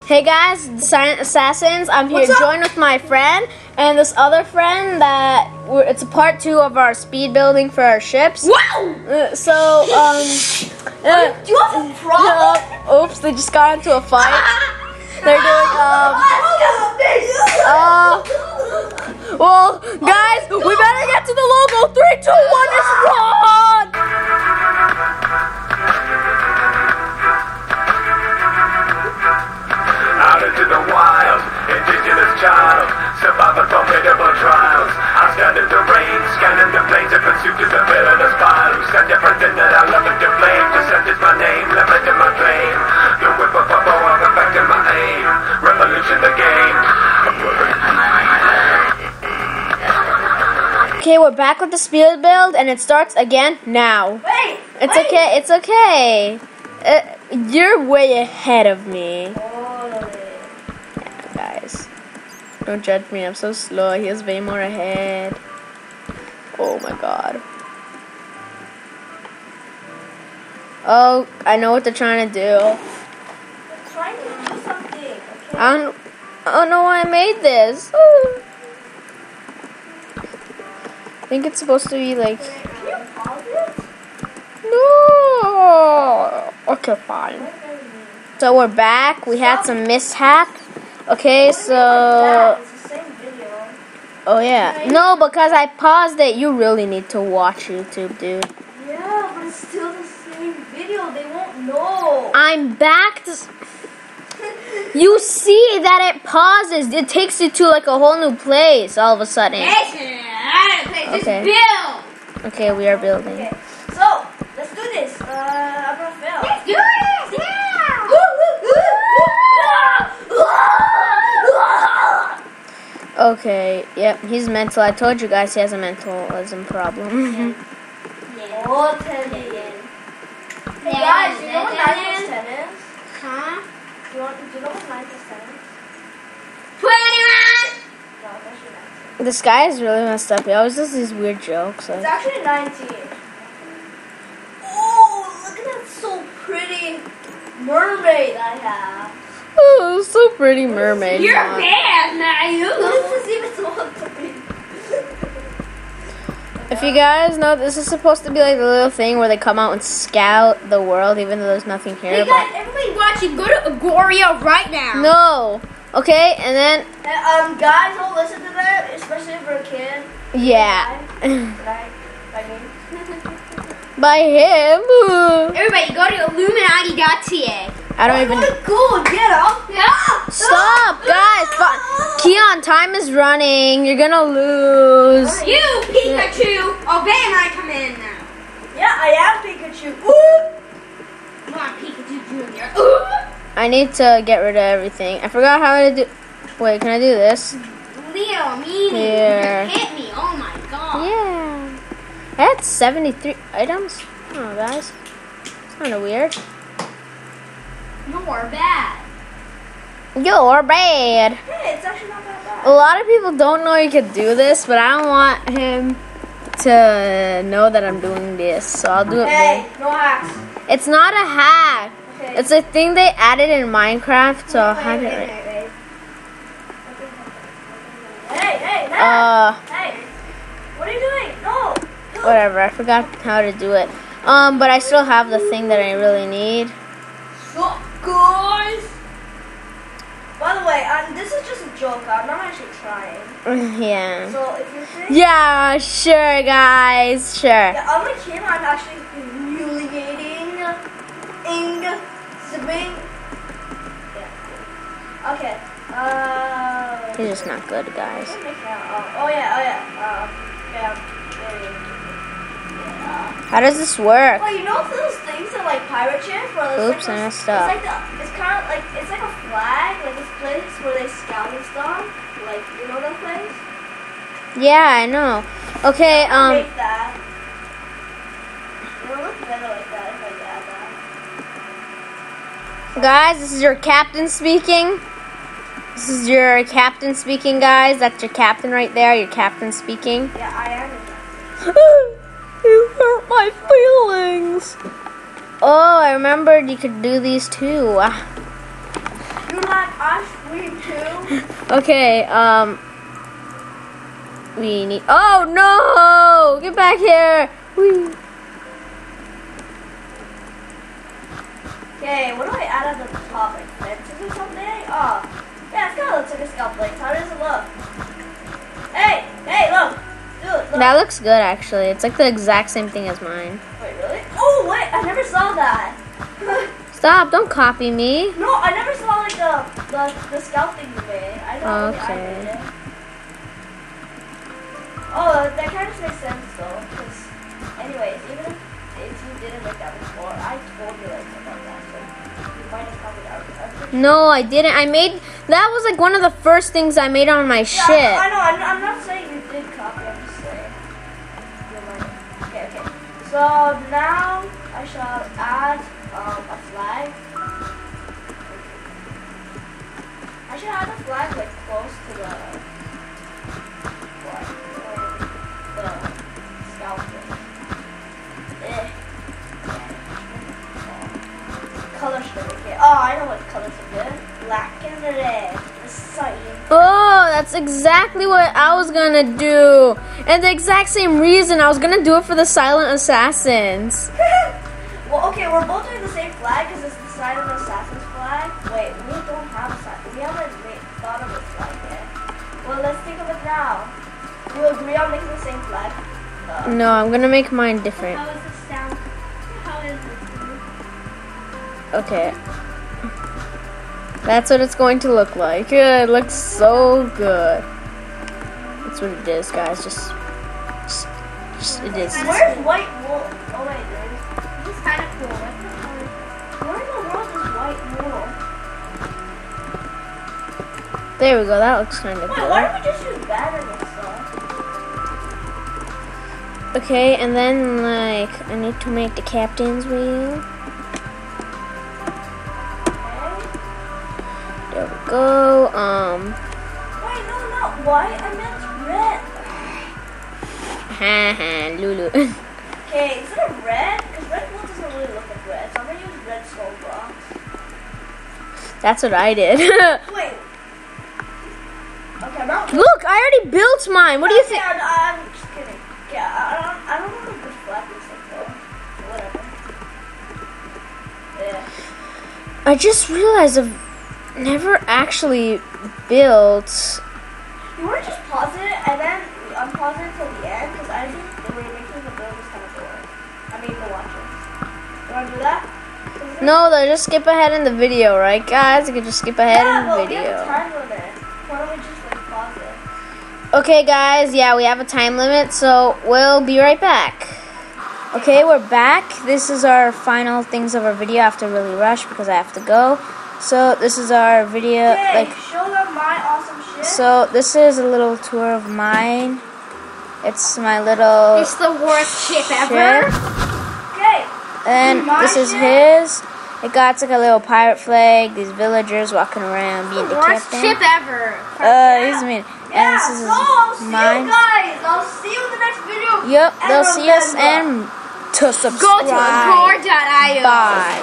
Hey guys, the Silent Assassins. I'm here joined with my friend and this other friend that it's a part 2 of our speed building for our ships. Wow! Do you have a problem? Oops, they just got into a fight. They're doing well, guys, we better get to the logo. 3, 2, 1, just run! Out into the wild, indigenous child, surviving formidable trials. I stand in the rain, scanning the plains in pursuit of the villainous pile. Who said everything that I love and to flame? Descent is my name, limiting my claim. The whip of a bow, I'm affecting my aim. Revolution the game. Okay, we're back with the speed build, and it starts again now. Wait! Okay, it's okay. You're way ahead of me. Yeah, guys. Don't judge me, I'm so slow. He is way more ahead. Oh my god. Oh, I know what they're trying to do. I'm trying to do something, okay? I don't know why I made this. I think it's supposed to be like... Can you pause it? No. Okay, fine. So we're back. We had some mishap. Okay, so... It's the same video. Oh yeah. No, because I paused it. You really need to watch YouTube, dude. Yeah, but it's still the same video. They won't know. I'm back to... You see that it pauses. It takes you to like a whole new place all of a sudden. Okay. Okay, we are building. Okay, so let's do this. I'm gonna fail. Let's do this. Yeah. Okay. Yep. He's mental. I told you guys he has a mentalism problem. Oh, 10 again. Hey guys, you know what 9 plus 10 is? Huh? Do you know what 9 plus 10 is? 21! No, it's actually 19. This guy is really messed up. He always does these weird jokes. It's actually 19. Oh, look at that so pretty mermaid I have. Oh, so pretty mermaid. You're Mom. bad, now. This is even so ugly. If you guys know, this is supposed to be like the little thing where they come out and scout the world, even though there's nothing here. Hey guys, everybody watching, go to Agoria right now. No. Okay, and then Guys, don't listen to that, especially for a kid. yeah. By me. By him. Everybody, go to Illuminati.ca. I don't even. Go get up. Yeah. Stop, guys. Keon, time is running. You're gonna lose. You, Pikachu. Oh, Ben, I come in now. Yeah, I am Pikachu. Ooh. Come on, Pikachu Jr. Ooh. I need to get rid of everything. I forgot how to do. Wait, can I do this? Leo, meanie. Here. You hit me. Oh my god. Yeah. I had 73 items. Oh, guys. It's kind of weird. You're bad. You're bad. Hey, it's actually not that bad. A lot of people don't know you could do this, but I don't want him to know that I'm doing this, so I'll do it. Hey, no hacks. It's not a hack. Okay. It's a thing they added in Minecraft, so I'll have it right. Hey, no. Hey, what are you doing? No. Whatever. I forgot how to do it. But I still have the thing that I really need. So, guys. By the way, this is just a joke. I'm not actually trying. Yeah. So, if you think... Yeah, sure, guys. Sure. Yeah, unlike him, I'm actually humiliating. Zipping. Yeah. Okay. He's just not good, guys. Oh yeah. Yeah. How does this work? Well, you know those things that like pirate ships? Oops, I messed up. It's kind of like it's like a flag, like this place where they scout and stuff. Like you know that place? Yeah, I know. Okay, Make that. It'll look better like that if I add that. guys, this is your captain speaking. This is your captain speaking, guys. That's your captain right there. Your captain speaking. Yeah, I am a captain. You hurt my feelings. Oh, I remembered you could do these too. You flag. We too. Okay, we need. Oh no! Get back here! Whee. Okay, what do I add at the top? Like fences or something? Oh, yeah, it kind of looks like a scalp plate. How does it look? Hey, look. Dude, look. That looks good, actually. It's like the exact same thing as mine. Wait, really? Oh, wait, I never saw that. Stop! Don't copy me. No, I never saw like the scalp thing you made. I know. Okay. I made it. Oh, that kind of makes sense though. Because, anyways, even if you didn't make that before, I told you like about that, so you might have copied out. No, I didn't. I made that was like one of the first things I made on my ship. I know. I'm not saying you did copy. I'm just saying. Okay. So now I shall add a flag. I should add a flag like close to the scalp thing. Color should be okay. Oh, I know what colors are good. Black and red. Oh, that's exactly what I was gonna do. And the exact same reason I was gonna do it for the Silent Assassins. Well, okay, we're both doing the same flag because it's the Silent Assassin's flag. Wait, we don't have a flag. We haven't thought of a flag yet. Well, let's think of it now. You agree on making the same flag? No, I'm gonna make mine different. How does this sound? How is this? Okay. That's what it's going to look like. It looks so good. That's what it is, guys. Just it is. Where's white wool? Oh wait, there is. This is kind of cool. Where in the world is white wool? There we go. That looks kind of Wait, good. why don't we just use batter and stuff? Okay, and then like I need to make the captain's wheel. There we go. Wait, no, not white. I meant red. Haha, Lulu. Okay, instead of red, because red wool doesn't really look like red, so I'm gonna use red skull blocks. That's what I did. Wait. Okay, I'm not. Look, I already built mine. What do you think? I'm just kidding. Yeah, I don't know what a good flag looks like though. Whatever. Yeah. I just realized I've never actually built. You want to just pause it and then unpause it till the end because I think the way making the build is kind of boring. I mean the watching. You want to do that? No, though, just skip ahead in the video, right, guys? You can just skip ahead in the we have a video. time limit. Why don't we just like pause it? Okay, guys, yeah, we have a time limit, so we'll be right back. Okay, we're back. This is our final things of our video. I have to really rush because I have to go. So this is our video. Okay, show them my awesome shit. So this is a little tour of mine. It's my little. It's the worst ship ever. Okay. And this is his. It got like a little pirate flag. These villagers walking around being the worst captain. ship ever. He's mean. Yeah, And this is I'll see mine. you guys. I'll see you in the next video. Yep, And they'll see us remember, and to subscribe. go to adore.io. Bye.